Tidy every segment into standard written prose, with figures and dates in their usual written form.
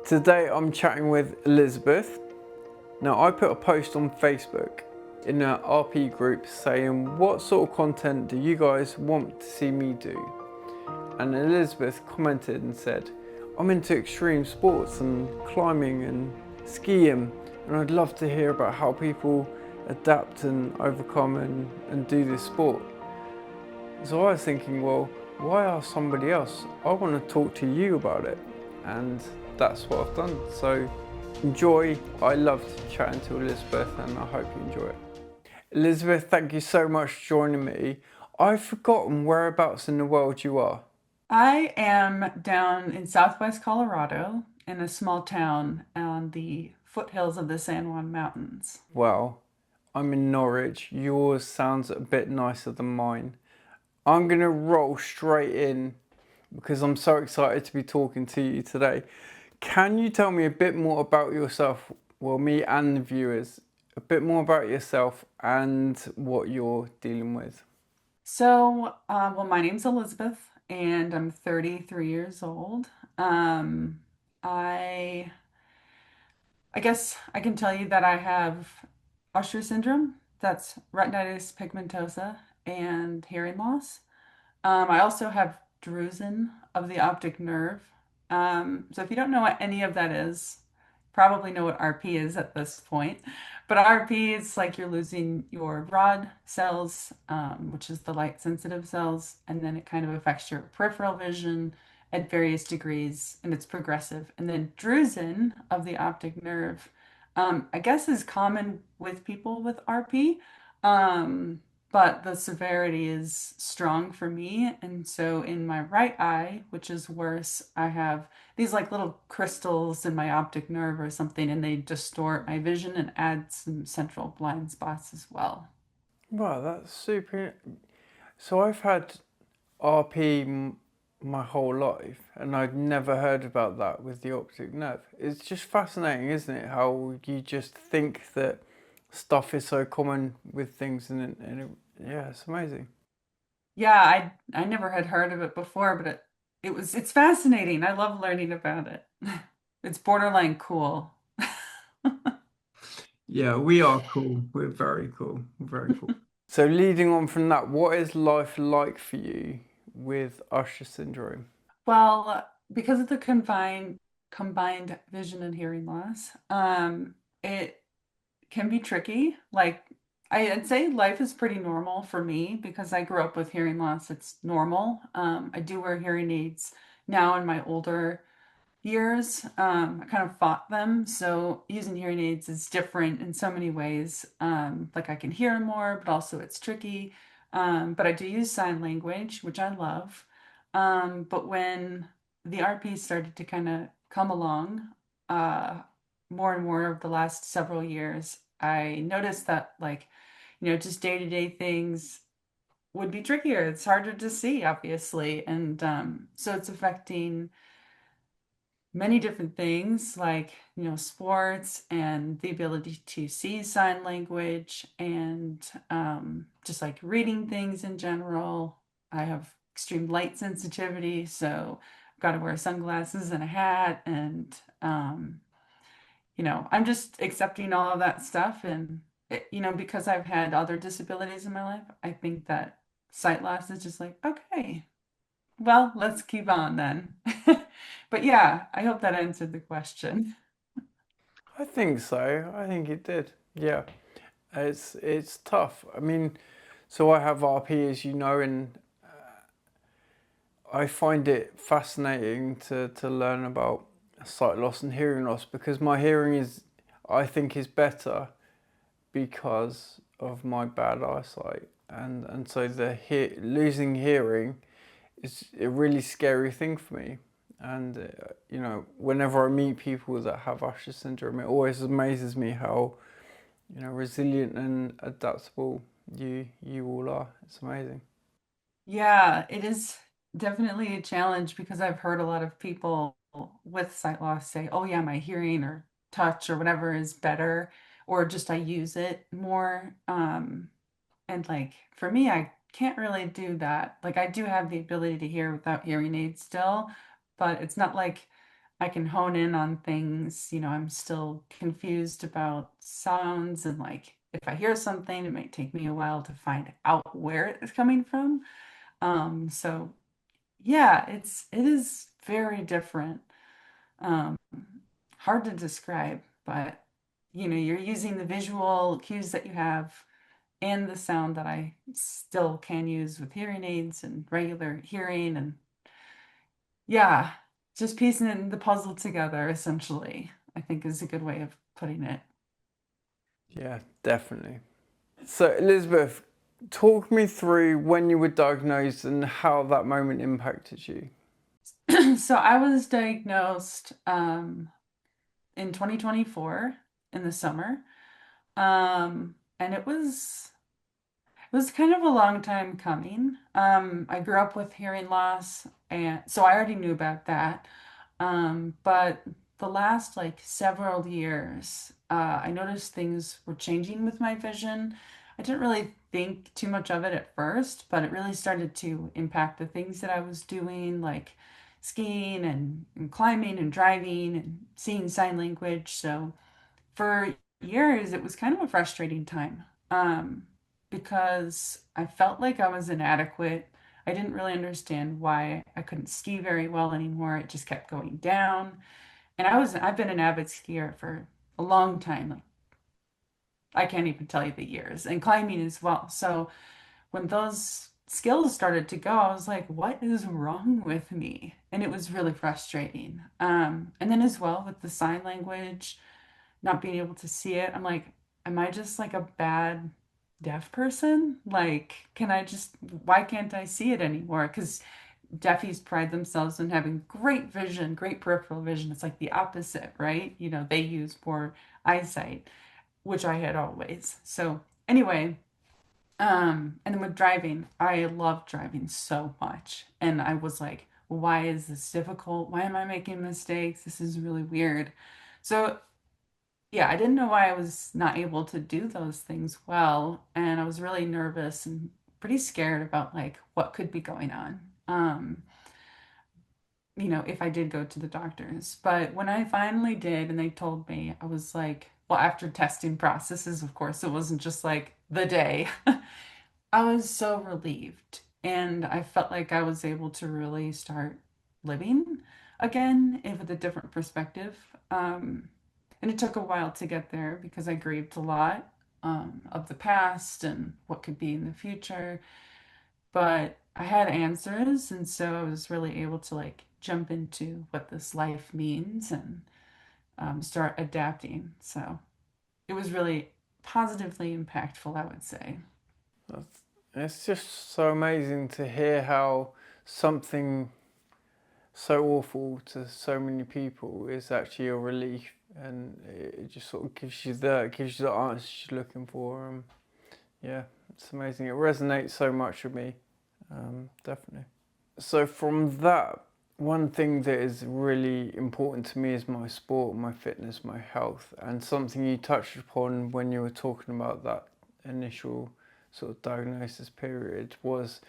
Today I'm chatting with Elizabeth. Now I put a post on Facebook in our RP group saying what sort of content do you guys want to see me do? And Elizabeth commented and said, I'm into extreme sports and climbing and skiing, and I'd love to hear about how people adapt and overcome and do this sport. So I was thinking, well, why ask somebody else? I want to talk to you about it. And that's what I've done. So enjoy. I loved chatting to Elizabeth and I hope you enjoy it. Elizabeth, thank you so much for joining me. I've forgotten whereabouts in the world you are. I am down in southwest Colorado in a small town on the foothills of the San Juan Mountains. Well, I'm in Norwich. Yours sounds a bit nicer than mine. I'm going to roll straight in because I'm so excited to be talking to you today. Can you tell me a bit more about yourself? Well, me and the viewers, a bit more about yourself and what you're dealing with. My name's Elizabeth and I'm 33 years old. Um, I I guess I can tell you that I have Usher syndrome, that's retinitis pigmentosa, and hearing loss. I also have drusen of the optic nerve. So if you don't know what any of that is, probably know what RP is at this point. But RP is like you're losing your rod cells, which is the light sensitive cells, and then it kind of affects your peripheral vision at various degrees, and it's progressive. And then drusen of the optic nerve, I guess is common with people with RP. Um, but the severity is strong for me. And so in my right eye, which is worse, I have these like little crystals in my optic nerve or something, and they distort my vision and add some central blind spots as well. Wow, that's super. So I've had RP my whole life and I'd never heard about that with the optic nerve. It's just fascinating, isn't it? How you just think that stuff is so common with things yeah, it's amazing. Yeah, I never had heard of it before, but it's fascinating. I love learning about it. It's borderline cool. Yeah, we are cool. We're very cool. Very cool. So leading on from that, what is life like for you with Usher syndrome? Well, because of the combined vision and hearing loss, it can be tricky. Like I'd say life is pretty normal for me because I grew up with hearing loss. It's normal. I do wear hearing aids now in my older years. I kind of fought them. So using hearing aids is different in so many ways. Like I can hear more, but also it's tricky. But I do use sign language, which I love. But when the RP started to kind of come along, uh, more and more of the last several years, I noticed that just day-to-day things would be trickier. It's harder to see, obviously. And so it's affecting many different things like sports and the ability to see sign language and just like reading things in general. I have extreme light sensitivity, so I've got to wear sunglasses and a hat, and I'm just accepting all of that stuff. And because I've had other disabilities in my life, I think that sight loss is just like, okay, well, let's keep on then. But yeah, I hope that answered the question. I think so. I think it did. Yeah. It's tough. I mean, so I have RP as you know, and I find it fascinating to learn about sight loss and hearing loss because my hearing is, I think, is better because of my bad eyesight, and so losing hearing is a really scary thing for me. And whenever I meet people that have Usher syndrome, it always amazes me how resilient and adaptable you all are. It's amazing. Yeah, it is definitely a challenge because I've heard a lot of people with sight loss say, "Oh yeah, my hearing or touch or whatever is better," or just I use it more. And like for me, I can't really do that. Like I do have the ability to hear without hearing aids still, but it's not like I can hone in on things. I'm still confused about sounds, and like if I hear something, it might take me a while to find out where it's coming from. So yeah, it is very different. Um, Hard to describe, but you're using the visual cues that you have and the sound that I still can use with hearing aids and regular hearing, and yeah, just piecing the puzzle together essentially, I think is a good way of putting it. Yeah, definitely. So, Elizabeth, talk me through when you were diagnosed and how that moment impacted you. So I was diagnosed in 2024 in the summer. And it was kind of a long time coming. I grew up with hearing loss, and so I already knew about that. But the last like several years, I noticed things were changing with my vision. I didn't really think too much of it at first, but it really started to impact the things that I was doing, like skiing and climbing and driving and seeing sign language. So for years, it was kind of a frustrating time, because I felt like I was inadequate. I didn't really understand why I couldn't ski very well anymore. It just kept going down. And I've been an avid skier for a long time. Like, I can't even tell you the years, and climbing as well. So when those skills started to go, I was like, what is wrong with me? And it was really frustrating. And then as well with the sign language, not being able to see it. I'm like, am I just like a bad deaf person? Like, why can't I see it anymore? Because deafies pride themselves in having great vision, great peripheral vision. It's like the opposite, right? They use more eyesight, which I had always. So, anyway, and then with driving, I love driving so much. And I was like, why is this difficult? Why am I making mistakes? This is really weird. So yeah, I didn't know why I was not able to do those things well, and I was really nervous and pretty scared about like what could be going on. If I did go to the doctors. But when I finally did and they told me, I was like, well, after testing processes, of course, it wasn't just like the day. I was so relieved, and I felt like I was able to really start living again and with a different perspective. And it took a while to get there because I grieved a lot of the past and what could be in the future. But I had answers, and so I was really able to like jump into what this life means and start adapting. So it was really positively impactful, I would say. That's, it's just so amazing to hear how something so awful to so many people is actually a relief, and it just sort of gives you the answers you're looking for. Yeah, it's amazing. It resonates so much with me, definitely. So from that, one thing that is really important to me is my sport, my fitness, my health, and something you touched upon when you were talking about that initial sort of diagnosis period was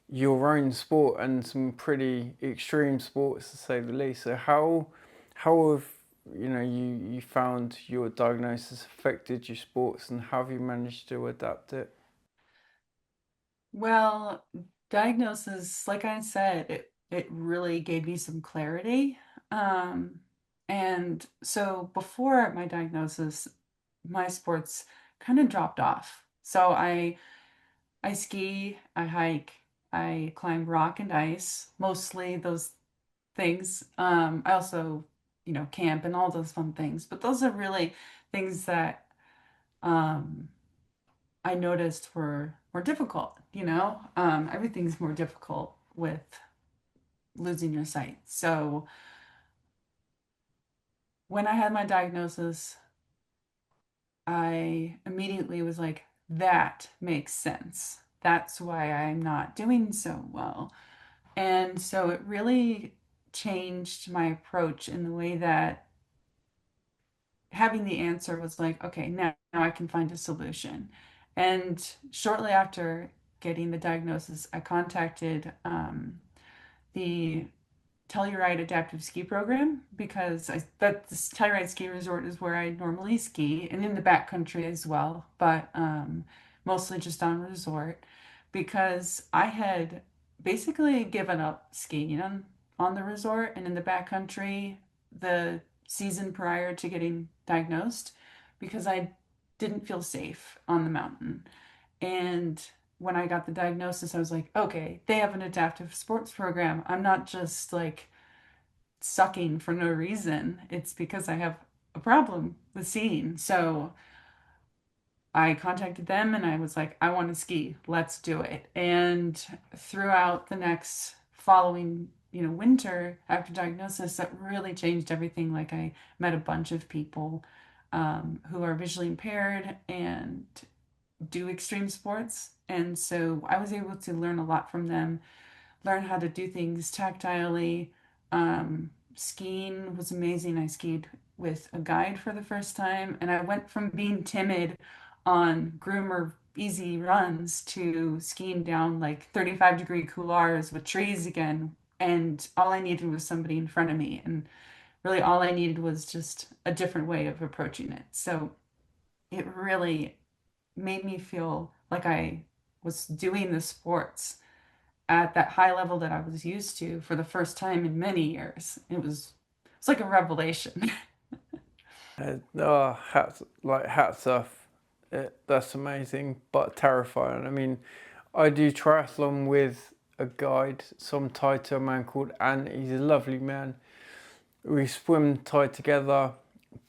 your own sport and some pretty extreme sports to say the least. So how have you found your diagnosis affected your sports, and how have you managed to adapt it? Well, diagnosis, like I said, it really gave me some clarity. Um, and so before my diagnosis, my sports kind of dropped off. So I ski, I hike, I climb rock and ice, mostly those things. I also, camp and all those fun things. But those are really things that um I noticed were more difficult, everything's more difficult with losing your sight. So when I had my diagnosis, I immediately was like, that makes sense. That's why I'm not doing so well. And so it really changed my approach in the way that having the answer was like, okay, now I can find a solution. And shortly after getting the diagnosis, I contacted the Telluride Adaptive Ski Program because this Telluride Ski Resort is where I normally ski and in the backcountry as well, but mostly just on resort because I had basically given up skiing on the resort and in the backcountry the season prior to getting diagnosed because I didn't feel safe on the mountain. And when I got the diagnosis, I was like, okay, they have an adaptive sports program. I'm not just like sucking for no reason. It's because I have a problem with seeing. So I contacted them and I was like, I want to ski. Let's do it. And throughout the next following, winter after diagnosis, that really changed everything. Like I met a bunch of people who are visually impaired and do extreme sports. And so I was able to learn a lot from them, learn how to do things tactilely. Skiing was amazing. I skied with a guide for the first time, and I went from being timid on groomer easy runs to skiing down like 35-degree couloirs with trees again. And all I needed was somebody in front of me. And really, all I needed was just a different way of approaching it. So it really made me feel like I was doing the sports at that high level that I was used to for the first time in many years. It's like a revelation. Oh, hats off. That's amazing, but terrifying. I mean, I do triathlon with a guide, so I'm tied to a man called Ant. He's a lovely man. We swim tied together,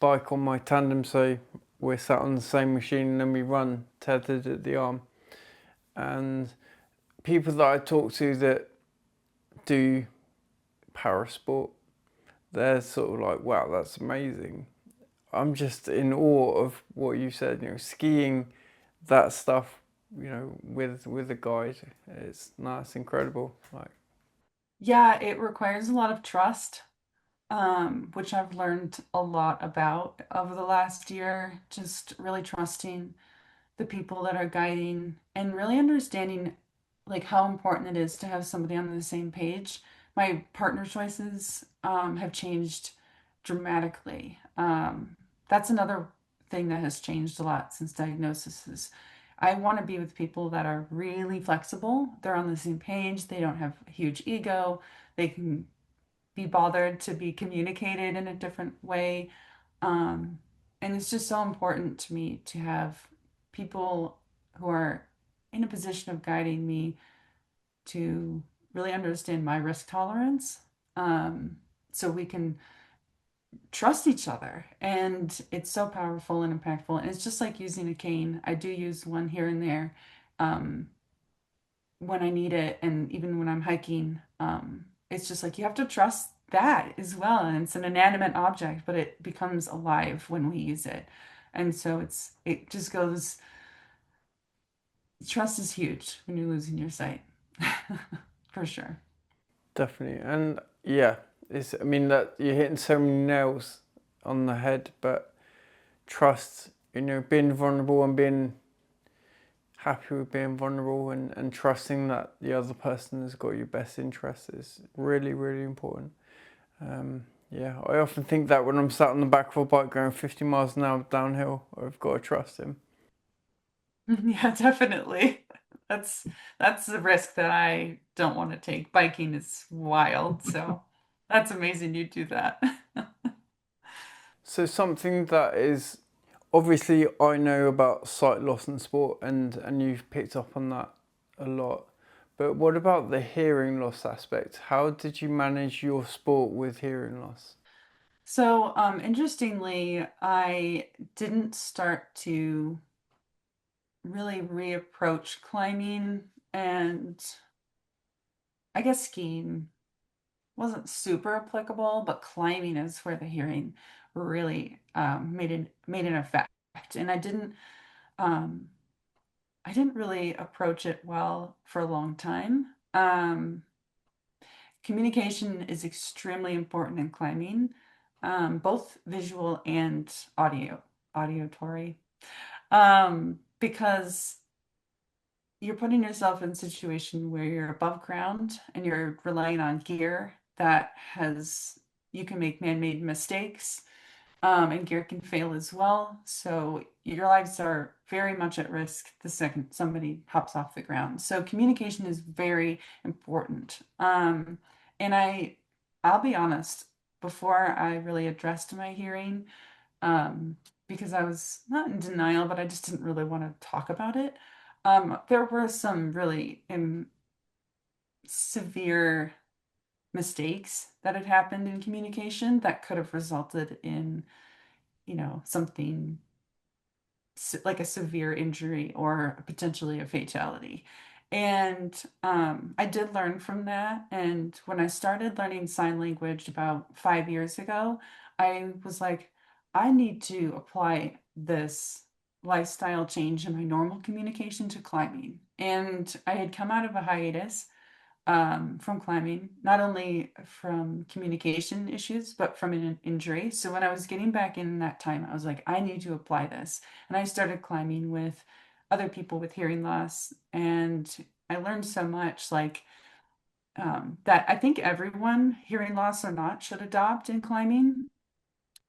bike on my tandem, so we're sat on the same machine, and then we run tethered at the arm. And people that I talk to that do para sport, they're sort of like, wow, that's amazing. I'm just in awe of what you said, skiing that stuff, with a guide. It's nice, incredible. Like, Yeah, it requires a lot of trust, which I've learned a lot about over the last year, just really trusting the people that are guiding and really understanding like how important it is to have somebody on the same page. My partner choices have changed dramatically. That's another thing that has changed a lot since diagnosis is I want to be with people that are really flexible. They're on the same page. They don't have a huge ego. They can be bothered to be communicated in a different way. Um, and it's just so important to me to have people who are in a position of guiding me to really understand my risk tolerance, um, so we can trust each other. And it's so powerful and impactful. And it's just like using a cane. I do use one here and there um, when I need it. And even when I'm hiking, it's just like you have to trust that as well. And it's an inanimate object, but it becomes alive when we use it. And so it just goes, trust is huge when you're losing your sight. For sure. definitely. And yeah, I mean, that you're hitting so many nails on the head, but trust, being vulnerable and being happy with being vulnerable and trusting that the other person has got your best interests is really, really important. Yeah, I often think that when I'm sat on the back of a bike going 50 miles an hour downhill, I've got to trust him. Yeah, definitely. That's that's the risk that I don't want to take. Biking is wild, so that's amazing you do that. So something that is obviously I know about sight loss in sport, and you've picked up on that a lot. But what about the hearing loss aspect? How did you manage your sport with hearing loss? So, interestingly, I didn't start to really reapproach climbing and I guess skiing wasn't super applicable, but climbing is where the hearing really made an effect. And um, I didn't really approach it well for a long time. Communication is extremely important in climbing, both visual and auditory, because you're putting yourself in a situation where you're above ground and you're relying on gear that has you can make man-made mistakes, and gear can fail as well. So your lives are very much at risk the second somebody hops off the ground. So communication is very important. And I'll be honest, before I really addressed my hearing, um, because I was not in denial, but I just didn't really want to talk about it. There were some really severe mistakes that had happened in communication that could have resulted in, something like a severe injury or potentially a fatality. And I did learn from that. And when I started learning sign language about 5 years ago, I was like, I need to apply this lifestyle change in my normal communication to climbing. And I had come out of a hiatus from climbing, not only from communication issues, but from an injury. So when I was getting back in that time, I was like, I need to apply this. And I started climbing with other people with hearing loss. And I learned so much, like that I think everyone, hearing loss or not, should adopt in climbing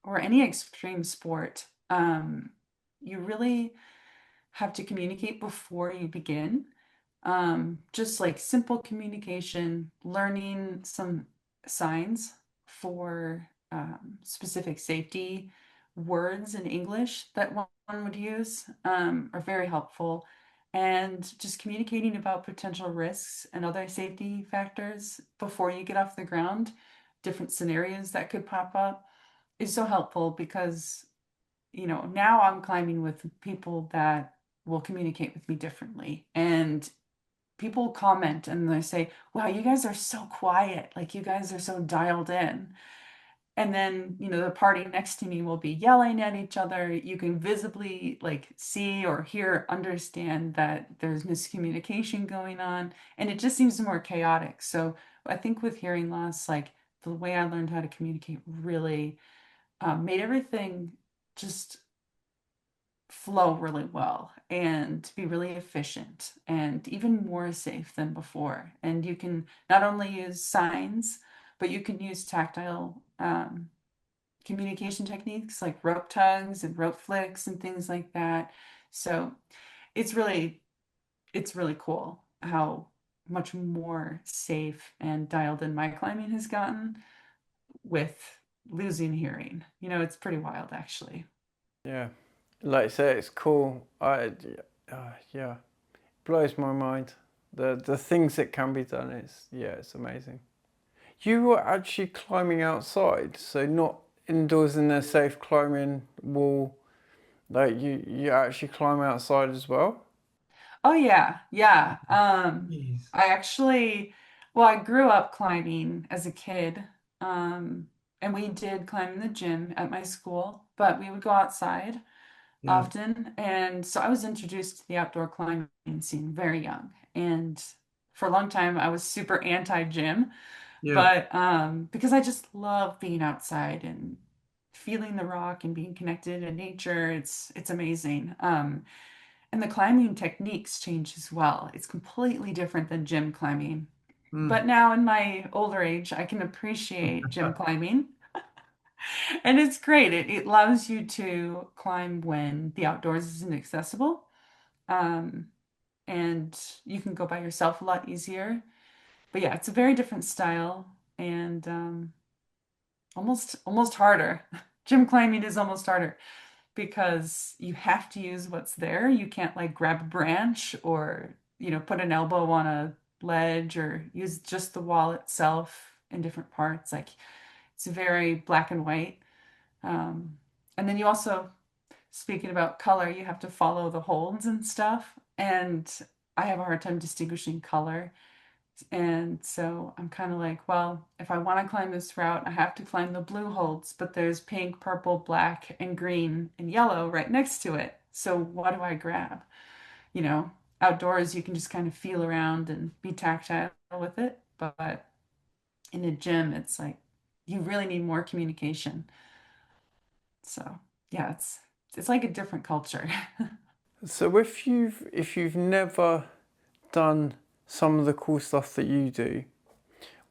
or any extreme sport. You really have to communicate before you begin. Just like simple communication, learning some signs for specific safety words in English that one would use are very helpful. And just communicating about potential risks and other safety factors before you get off the ground, different scenarios that could pop up, is so helpful because, now I'm climbing with people that will communicate with me differently. And people comment and they say, wow, you guys are so quiet. Like you guys are so dialed in. And then, the party next to me will be yelling at each other. You can visibly like see or hear, understand that there's miscommunication going on. And it just seems more chaotic. So I think with hearing loss, like the way I learned how to communicate really made everything just flow really well and be really efficient and even more safe than before. And you can not only use signs, but you can use tactile communication techniques like rope tugs and rope flicks and things like that. So it's really it's really cool how much more safe and dialed in my climbing has gotten with losing hearing. It's pretty wild actually. Yeah, like I say, it's cool. Yeah, blows my mind. The things that can be done is, yeah, it's amazing. You were actually climbing outside, so not indoors in a safe climbing wall. Like you actually climb outside as well. Oh yeah, yeah. Jeez. I actually, well, I grew up climbing as a kid. And we did climb in the gym at my school, but we would go outside Yeah. often. And so I was introduced to the outdoor climbing scene very young. And for a long time, I was super anti-gym, Yeah. but because I just love being outside and feeling the rock and being connected in nature, it's amazing. And the climbing techniques change as well. It's completely different than gym climbing. Mm. But now in my older age, I can appreciate gym climbing. And it's great. It allows you to climb when the outdoors isn't accessible. Um, and you can go by yourself a lot easier. But yeah, it's a very different style and almost harder. Gym climbing is almost harder because you have to use what's there. You can't like grab a branch or, put an elbow on a ledge or use just the wall itself in different parts. Like it's very black and white. Um, and then you also, speaking about color, you have to follow the holds and stuff. And I have a hard time distinguishing color. And so I'm kind of like, well, if I want to climb this route, I have to climb the blue holds, but there's pink, purple, black, and green and yellow right next to it. So what do I grab? You know, Outdoors, you can just kind of feel around and be tactile with it. But in a gym, it's like you really need more communication. So yeah, it's like a different culture. So if you've never done some of the cool stuff that you do,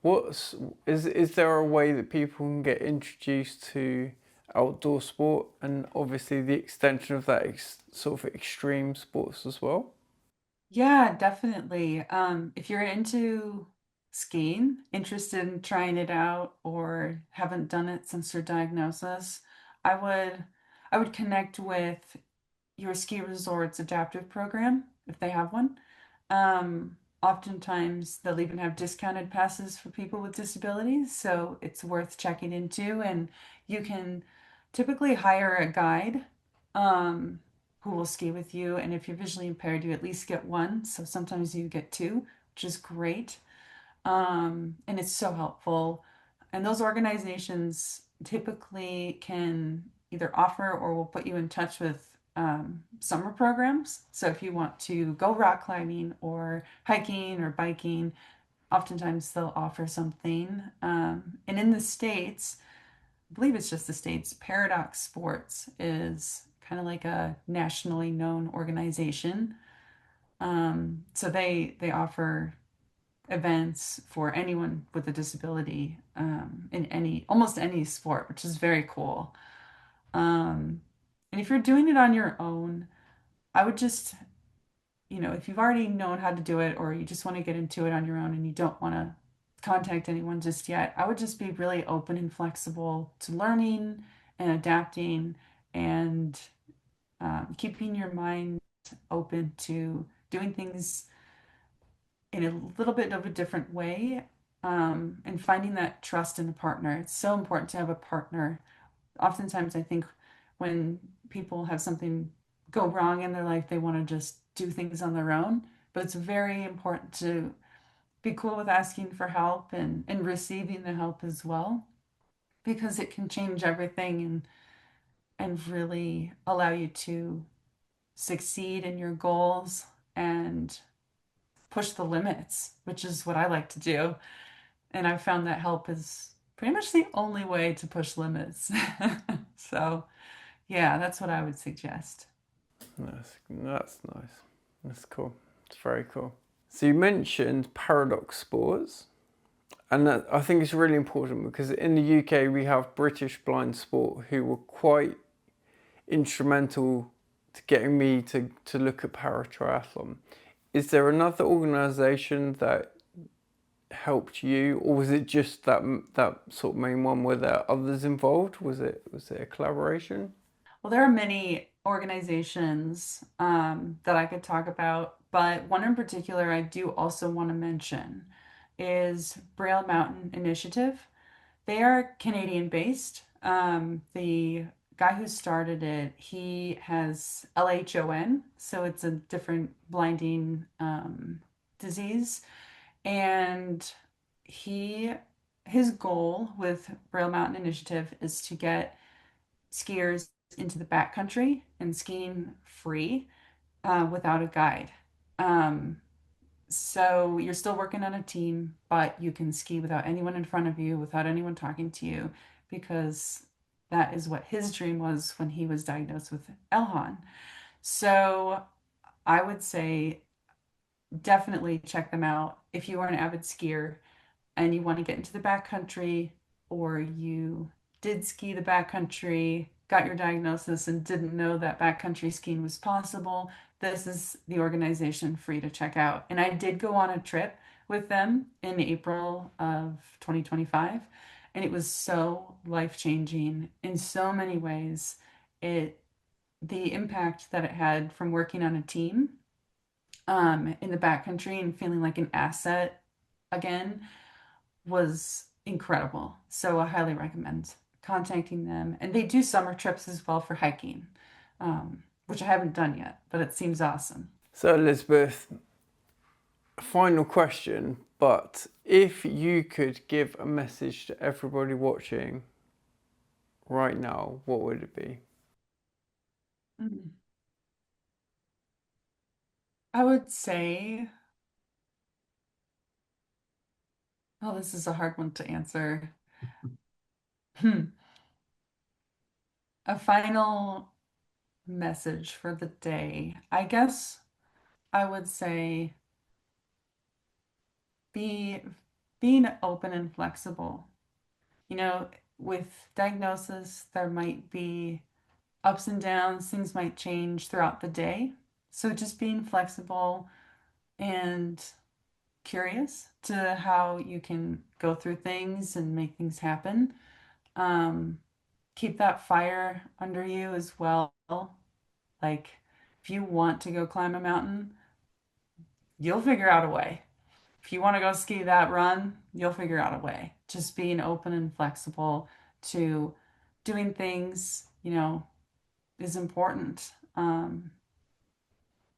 What's is there a way that people can get introduced to outdoor sport and obviously the extension of that sort of extreme sports as well? Yeah, definitely. If you're into skiing, interested in trying it out, or haven't done it since your diagnosis, I would I would connect with your ski resort's adaptive program if they have one. Oftentimes they'll even have discounted passes for people with disabilities, so it's worth checking into. And you can typically hire a guide um, who will ski with you. And if you're visually impaired, you at least get one. So sometimes you get two, which is great. And it's so helpful. And those organizations typically can either offer or will put you in touch with summer programs. So if you want to go rock climbing or hiking or biking, oftentimes they'll offer something. And in the States, I believe it's just the States, Paradox Sports is kind of like a nationally known organization. So they offer events for anyone with a disability in any almost any sport, which is very cool. Um, and if you're doing it on your own, I would just, if you've already known how to do it or you just want to get into it on your own and you don't want to contact anyone just yet, I would just be really open and flexible to learning and adapting and keeping your mind open to doing things in a little bit of a different way, and finding that trust in a partner. It's so important to have a partner. Oftentimes, I think when people have something go wrong in their life, they want to just do things on their own. But it's very important to be cool with asking for help and receiving the help as well, because it can change everything and really allow you to succeed in your goals and push the limits, which is what I like to do. And I've found that help is pretty much the only way to push limits. So, yeah, that's what I would suggest. That's nice. That's cool. It's very cool. So you mentioned paradox sports, and that, I think it's really important because in the UK we have British Blind Sport who were quite instrumental to getting me to look at para triathlon. Is there another organisation that helped you, or was it just that sort of main one? Were there others involved? Was it a collaboration? Well, there are many organizations that I could talk about, but one in particular I do also want to mention is Braille Mountain Initiative. They are Canadian based. The guy who started it, he has LHON, so it's a different blinding disease. And he, his goal with Braille Mountain Initiative is to get skiers into the backcountry and skiing free without a guide. Um, so you're still working on a team, but you can ski without anyone in front of you, without anyone talking to you, because that is what his dream was when he was diagnosed with Elhan. So I would say definitely check them out if you are an avid skier and you want to get into the backcountry, or you did ski the backcountry, got your diagnosis, and didn't know that backcountry skiing was possible, this is the organization for you to check out. And I did go on a trip with them in April of 2025, and it was so life-changing in so many ways. It The impact that it had from working on a team in the backcountry and feeling like an asset again was incredible. So I highly recommend contacting them. And they do summer trips as well for hiking, which I haven't done yet, but it seems awesome. So Elizabeth, final question, but if you could give a message to everybody watching right now, what would it be? Mm. I would say, oh, this is a hard one to answer. Hmm. A final message for the day. I guess I would say be being open and flexible. You know, with diagnosis, there might be ups and downs, things might change throughout the day. So just being flexible and curious to how you can go through things and make things happen. Um, Keep that fire under you as well. Like, if you want to go climb a mountain, you'll figure out a way. If you want to go ski that run, you'll figure out a way. Just being open and flexible to doing things, you know, is important.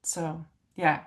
So, yeah,